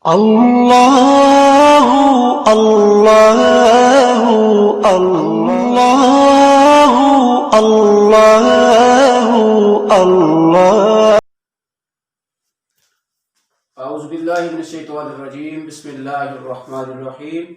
اللہ اللہ اللہ اللہ اللہ۔ اعوذ باللہ من الشیطان الرجیم، بسم اللہ الرحمن الرحیم۔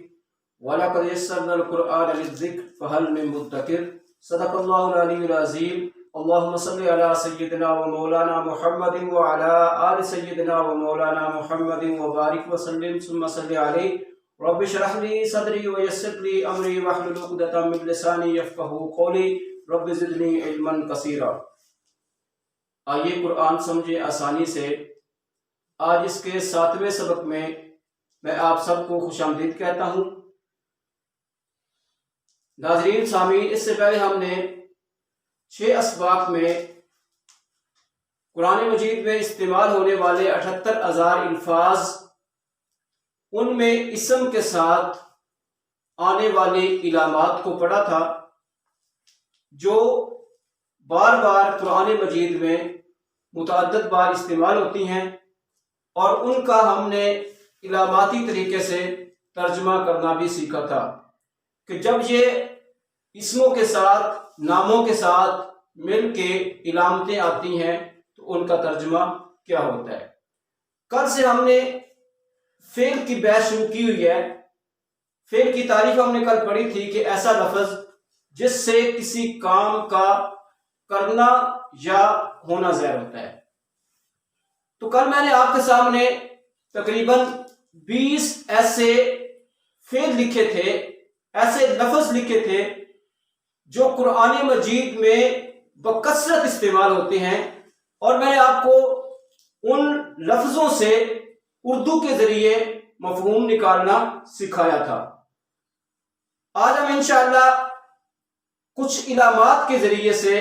وَلَقَدْ يَسَّرْنَا الْقُرْآنَ لِلذِّكْرِ فَهَلْ مِن مُدَّكِرٍ۔ صدق اللہ العلی العظیم۔ اللہم صلی علی سیدنا و مولانا محمد وعلی آل سیدنا و مولانا محمد وبارک وسلم ثم صلی علیہ۔ رب اشرح لی صدری ویسر لی امری واحلل عقدۃ من لسانی یفقہوا قولی، رب زدنی علما کثیرا۔ آئیے قرآن سمجھیں آسانی سے۔ آج اس کے 7ویں سبق میں آپ سب کو خوش آمدید کہتا ہوں۔ ناظرین سامعین، اس سے پہلے ہم نے 6 اسباق میں قرآن مجید میں استعمال ہونے والے 78,000 الفاظ، ان میں اسم کے ساتھ آنے والی علامات کو پڑھا تھا جو بار بار قرآن مجید میں متعدد بار استعمال ہوتی ہیں، اور ان کا ہم نے علاماتی طریقے سے ترجمہ کرنا بھی سیکھا تھا کہ جب یہ اسموں کے ساتھ، ناموں کے ساتھ مل کے علامتیں آتی ہیں تو ان کا ترجمہ کیا ہوتا ہے۔ کل سے ہم نے فعل کی بحث شروع کی ہوئی ہے۔ فعل کی تعریف ہم نے کل پڑھی تھی کہ ایسا لفظ جس سے کسی کام کا کرنا یا ہونا ظاہر ہوتا ہے۔ تو کل میں نے آپ کے سامنے تقریباً 20 ایسے فعل لکھے تھے، ایسے لفظ لکھے تھے جو قرآن مجید میں بکثرت استعمال ہوتے ہیں، اور میں نے آپ کو ان لفظوں سے اردو کے ذریعے مفہوم نکالنا سکھایا تھا۔ آج ہم انشاءاللہ کچھ علامات کے ذریعے سے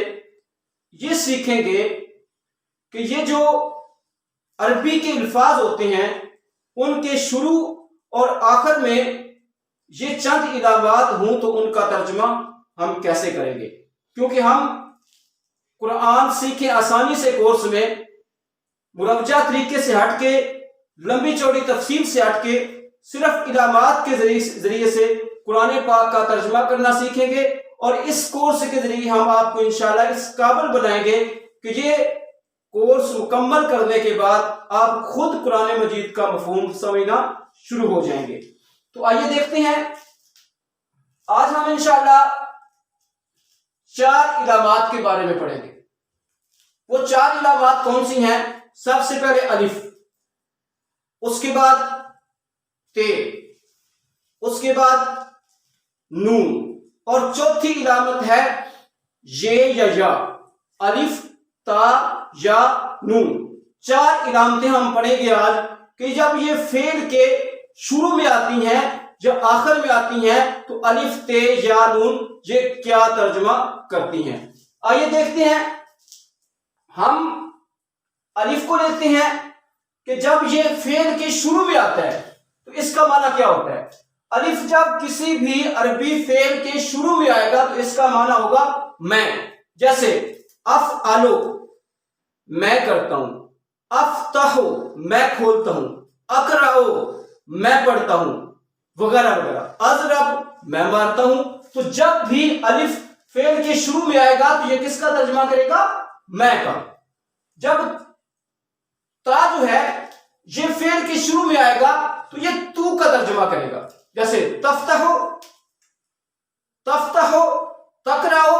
یہ سیکھیں گے کہ یہ جو عربی کے الفاظ ہوتے ہیں ان کے شروع اور آخر میں یہ چند علامات ہوں تو ان کا ترجمہ ہم کیسے کریں گے، کیونکہ ہم قرآن سیکھیں آسانی سے کورس میں مروجہ طریقے سے ہٹ کے، لمبی چوڑی تفصیل سے ہٹ کے، صرف علامات کے ذریعے سے قرآن پاک کا ترجمہ کرنا سیکھیں گے، اور اس کورس کے ذریعے ہم آپ کو انشاءاللہ اس قابل بنائیں گے کہ یہ کورس مکمل کرنے کے بعد آپ خود قرآن مجید کا مفہوم سمجھنا شروع ہو جائیں گے۔ تو آئیے دیکھتے ہیں، آج ہم انشاءاللہ 4 علامات کے بارے میں پڑھیں گے۔ وہ 4 علامات کون سی ہیں؟ سب سے پہلے الف، اس کے بعد تے، اس کے بعد نون، اور چوتھی علامت ہے یہ یا یا۔ الف، تا، یا، نون، 4 علامتیں ہم پڑھیں گے آج کہ جب یہ فعل کے شروع میں آتی ہیں، جب آخر میں آتی ہیں، تو الف، تے، یا، نون یہ کیا ترجمہ کرتی ہیں۔ آئیے دیکھتے ہیں۔ ہم الف کو لیتے ہیں کہ جب یہ فعل کے شروع میں آتا ہے تو اس کا معنی کیا ہوتا ہے۔ الف جب کسی بھی عربی فعل کے شروع میں آئے گا تو اس کا معنی ہوگا میں، جیسے افعلو میں کرتا ہوں، افتحو میں کھولتا ہوں، اقرأو میں پڑھتا ہوں، وغیرہ وغیرہ، اضرب میں مارتا ہوں۔ تو جب بھی الف فعل کے شروع میں آئے گا تو یہ کس کا ترجمہ کرے گا؟ میں کا۔ جب تا جو ہے یہ فعل کے شروع میں آئے گا تو یہ تو کا ترجمہ کرے گا، جیسے تفتحو، تفتحو، تقرأو،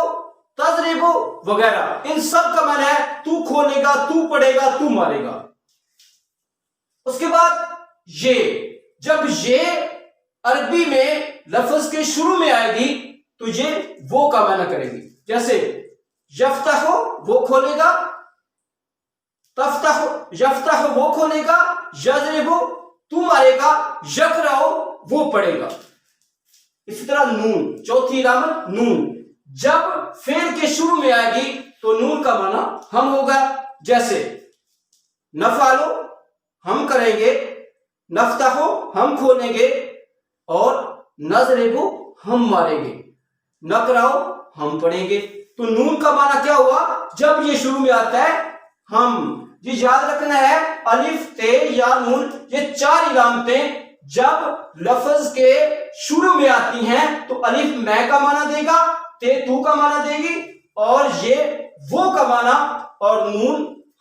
تضربو وغیرہ، ان سب کا معنی ہے تو کھولے گا، تو پڑھے گا، تو مارے گا۔ اس کے بعد یہ، جب یہ عربی میں لفظ کے شروع میں آئے گی تو یہ وہ کا معنی کرے گی، جیسے یفتحو وہ کھولے گا، تفتحو یفتحو وہ کھولے گا، یضربو تو مارے گا، یقرأو وہ پڑھے گا۔ اسی طرح نون، چوتھی علامت نون، جب فعل کے شروع میں آئے گی تو نون کا معنی ہم ہوگا، جیسے نفعلو ہم کریں گے، نفتحو ہم کھولیں گے، اور نضربو ہم ماریں گے، نقرأو ہم پڑھیں گے۔ تو نون کا معنی کیا ہوا؟ جب یہ شروع میں آتا ہے ہم جی یاد رکھنا ہے الف تے یا نون یہ 4 علامتیں جب لفظ کے شروع میں آتی ہیں تو الف میں کا معنی دے گا، تے تو کا معنی دے گی، اور یہ وہ کا معنی اور نون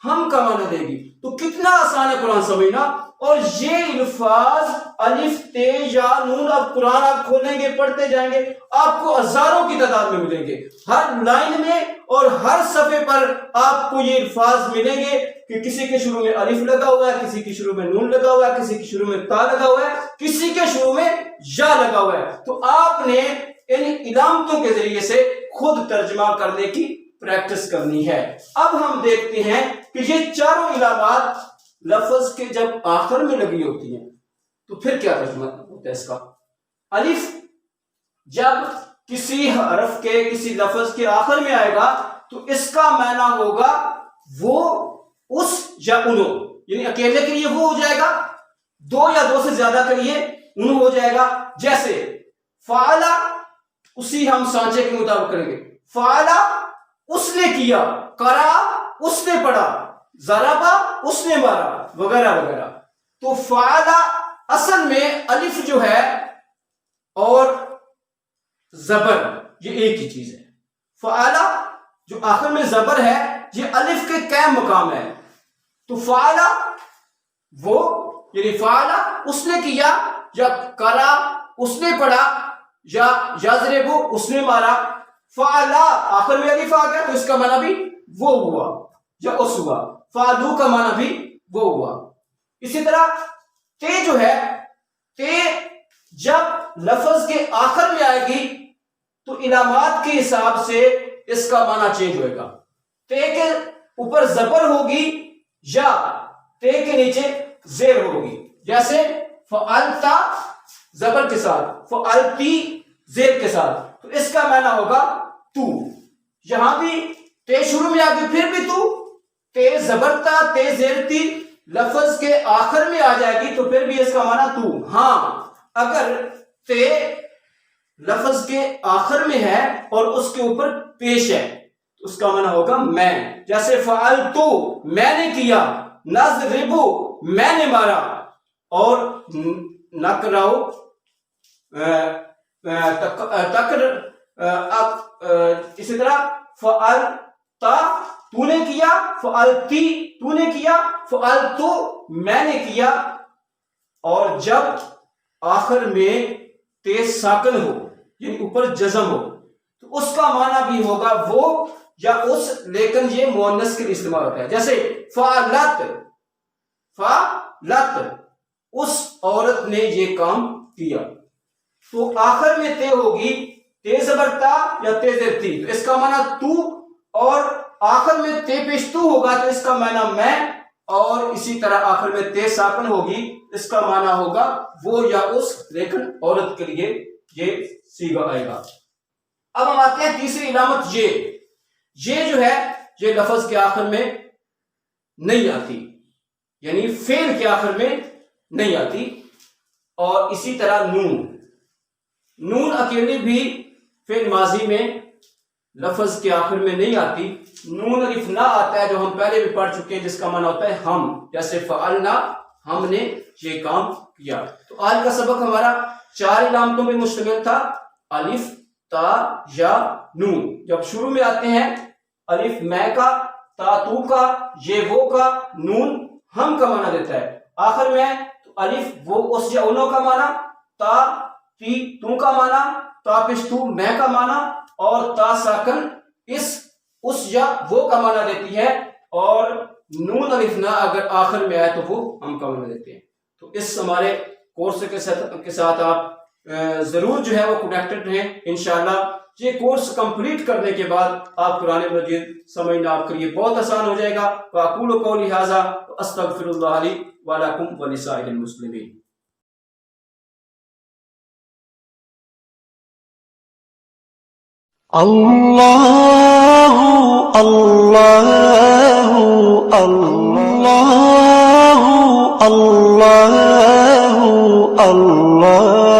ہم کا معنی دے گی۔ تو کتنا آسان ہے قرآن سمجھنا، اور یہ الفاظ الف تے یا نون اب قرآن آپ کھولیں گے پڑھتے جائیں گے آپ کو ہزاروں کی تعداد میں ملیں گے، ہر لائن میں اور ہر صفحے پر آپ کو یہ الفاظ ملیں گے کہ کسی کے شروع میں الف لگا ہوا ہے، کسی کے شروع میں نون لگا ہوا ہے، کسی کے شروع میں تا لگا ہوا ہے، کسی کے شروع میں یا لگا ہوا ہے۔ تو آپ نے ان علامتوں کے ذریعے سے خود ترجمہ کرنے کی پریکٹس کرنی ہے۔ اب ہم دیکھتے ہیں کہ یہ چاروں علامات لفظ کے جب آخر میں لگی ہوتی ہیں تو پھر کیا ترجمہ ہوتا ہے اس کا۔ الف جب کسی حرف کے کسی لفظ کے آخر میں آئے گا تو اس کا معنی ہوگا وہ، اس یا انہوں، یعنی اکیلے کے لیے وہ ہو جائے گا، 2 یا 2 سے زیادہ کے لیے انہوں ہو جائے گا۔ جیسے فعلا، اسی ہم سانچے کے مطابق کریں گے، فعلا اس نے کیا، قرأ اس نے پڑھا، ضربا اس نے مارا، وغیرہ وغیرہ۔ تو فعلا اصل میں الف جو ہے اور زبر یہ ایک ہی چیز ہے۔ فعلا جو آخر میں زبر ہے یہ الف کے قائم مقام ہے۔ تو فعلا وہ، یعنی فعلا اس نے کیا، یا قرأ اس نے پڑھا، یا یضرب اس نے مارا۔ فعلا آخر میں الف آ گیا تو اس کا معنی بھی وہ ہوا یا اس ہوا، فعلو کا معنی بھی وہ ہوا۔ اسی طرح تے جو ہے، تے جب لفظ کے آخر میں آئے گی تو علامات کے حساب سے اس کا معنی چینج ہوئے گا۔ تے کے اوپر زبر ہوگی یا تے کے نیچے زیر ہوگی، جیسے فعلتا زبر کے ساتھ، فعلتی زیر کے ساتھ، تو اس کا معنی ہوگا تو۔ یہاں بھی تے شروع میں آگے پھر بھی تو، تے زبرتا تے زیرتی لفظ کے آخر میں آ جائے گی تو پھر بھی اس کا معنی تو۔ ہاں اگر تے لفظ کے آخر میں ہے اور اس کے اوپر پیش ہے تو اس کا معنی ہوگا میں، جیسے فعلتو میں نے کیا، نضربو میں نے مارا، اور نقرأ اسی طرح فعلتا تو نے کیا، فعلتی تو نے کیا، فعلتو میں نے کیا۔ اور جب آخر میں تے ساکن ہو یعنی اوپر جزم ہو تو اس کا معنی بھی ہوگا وہ یا اس، لیکن یہ مؤنث کے لیے استعمال ہوتا ہے، جیسے فعلت، فعلت اس عورت نے یہ کام کیا۔ تو آخر میں تے ہوگی، تے زبرتا یا تے زرتی، تو اس کا معنی تو، اور آخر میں تے پیش تو ہوگا تو اس کا معنی میں، اور اسی طرح آخر میں تے ساکن ہوگی اس کا معنی ہوگا وہ یا اس، لیکن عورت کے لیے یہ صیغہ آئے گا۔ اب ہم آتے ہیں تیسری علامت یہ جو ہے یہ لفظ کے آخر میں نہیں آتی، یعنی فعل کے آخر میں نہیں آتی۔ اور اسی طرح نون اکیلی بھی فعل ماضی میں لفظ کے آخر میں نہیں آتی۔ نون الف نہ آتا ہے جو ہم پہلے بھی پڑھ چکے ہیں، جس کا معنی ہوتا ہے ہم، جیسے فعلنا ہم نے یہ کام کیا۔ تو آج کا سبق ہمارا 4 علامتوں پہ مشتمل تھا، الف، تا، یا، نون۔ جب شروع میں آتے ہیں الف میں کا، تا تو کا، یہ وہ کا، نون ہم کا معنی دیتا ہے۔ آخر میں تو الف وہ اس یا انہوں کا معنی، تا تی تو کا معنی، تا پیش تو میں کا معنی، اور تا ساکن اس یا وہ کا معنی دیتی ہے، اور نون الف نہ اگر آخر میں آئے تو وہ ہم کا معنی دیتے ہیں۔ تو اس ہمارے کورس کے ساتھ آپ ضرور جو ہے وہ کنیکٹڈ رہیں انشاءاللہ۔ یہ کورس کمپلیٹ کرنے کے بعد آپ قرآن مجید سمجھنا آپ کے لیے بہت آسان ہو جائے گا۔ وَأَقُولُ قَوْلِي هَٰذَا وَأَسْتَغْفِرُ اللَّهَ لِي وَلَكُمْ وَلِسَائِرِ الْمُسْلِمِينَ۔ اللہ اللہ اللہ اللہ اللہ